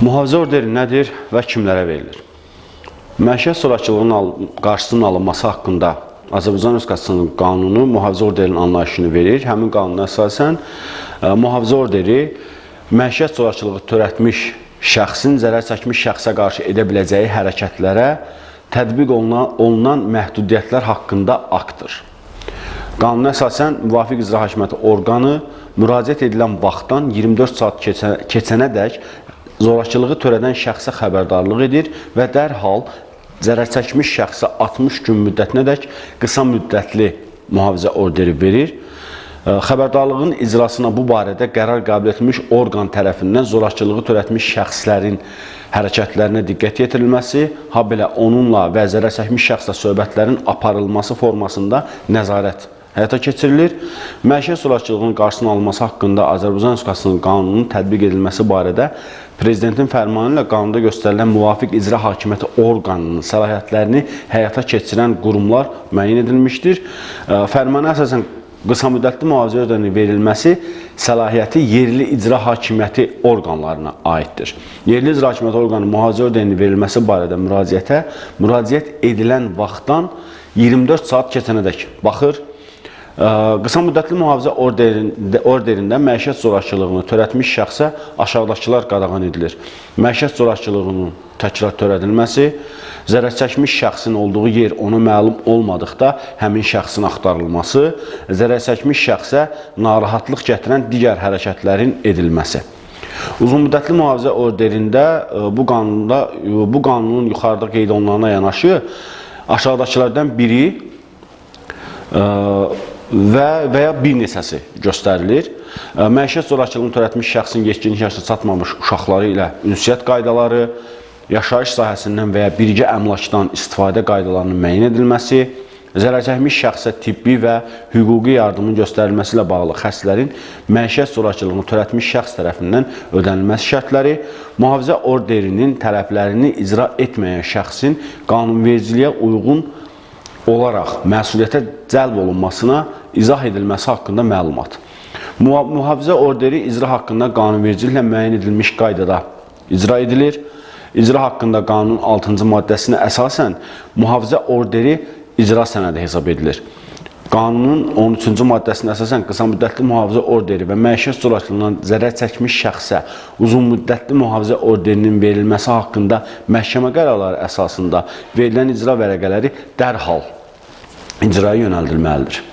Mühafizə orderi nədir və kimlərə verilir? Məişət zorakılığının qarşısının alınması haqqında Azərbaycan Respublikasının qanunu mühafizə orderinin anlayışını verir. Həmin qanuna əsasən mühafizə orderi məişət zorakılığı törətmiş şəxsin zərər çəkmiş şəxsə qarşı edə biləcəyi hərəkətlərə tətbiq olunan məhdudiyyətlər haqqında aktdır. Qanuna əsasən müvafiq icra hakimiyyəti orqanı müraciət edilən vaxtdan 24 saat keçənədək zorakılığı törədən şəxsə xəbərdarlıq edir və dərhal zərər çəkmiş şəxsə 60 gün müddətinədək qısa müddətli mühafizə orderi verir. Xəbərdarlığın icrasına bu barədə qərar qəbul etmiş orqan tərəfindən zorakılığı törətmiş şəxslərin hərəkətlərinə diqqət yetirilməsi, habelə onunla və zərər çəkmiş şəxslə söhbətlərin aparılması formasında nəzarət həyata keçirilir. Məişət zorakılığının qarşısının alınması haqqında Azərbaycan Respublikasının qanununun tətbiq edilməsi barədə Prezidentin fərmanı ilə qanunda göstərilən müvafiq icra hakimiyyəti orqanının səlahiyyətlərini həyata keçirən qurumlar müəyyən edilmişdir. Fərmana əsasən qısa müddətli mühafizə orderinin verilməsi səlahiyyəti yerli icra hakimiyyəti orqanlarına aiddir. Yerli icra hakimiyyəti orqanının mühafizə orderinin verilməsi barədə müraciət edilən vaxtdan 24 saat keçənədək baxır. Qısa müddətli mühafizə orderində məişət zorakılığını törətmiş şəxsə aşağıdakılar qadağan edilir. Məişət zorakılığının təkrar törədilməsi, zərər çəkmiş şəxsin olduğu yer ona məlum olmadıqda həmin şəxsin axtarılması, zərər çəkmiş şəxsə narahatlıq gətirən digər hərəkətlərin edilməsi. Uzunmüddətli mühafizə orderində bu qanunun yuxarıda qeyd olunanına yanaşı aşağıdakılardan biri və ya bir neçəsi göstərilir. Məişət zorakılığını törətmiş şəxsin yetkinlik yaşına çatmamış uşaqları ilə ünsiyyət qaydaları, yaşayış sahəsindən və ya birgə əmlakdan istifadə qaydalarının müəyyən edilməsi, zərər çəkmiş şəxsə tibbi və hüquqi yardımın göstərilməsi ilə bağlı xəstlərin məişət zorakılığını törətmiş şəxs tərəfindən ödənilməsi şərtləri, mühafizə orderinin tələblərini icra etməyən şəxsin qanunvericiliyə uyğun olaraq məsuliyyətə cəlb olunmasına izah edilməsi haqqında məlumat. Mühafizə orderi icra haqqında qanunvericiliklə müəyyən edilmiş qaydada icra edilir. İcra haqqında qanunun 6-cı maddəsinə əsasən mühafizə orderi icra sənədi hesab edilir. Qanunun 13-cü maddəsinə əsasən qısa müddətli mühafizə orderi və məişət zorakılığından zərər çəkmiş şəxsə uzun müddətli mühafizə orderinin verilməsi haqqında məhkəmə qərarları əsasında verilən icra vərəqələri dərhal icraya yönəldilməlidir.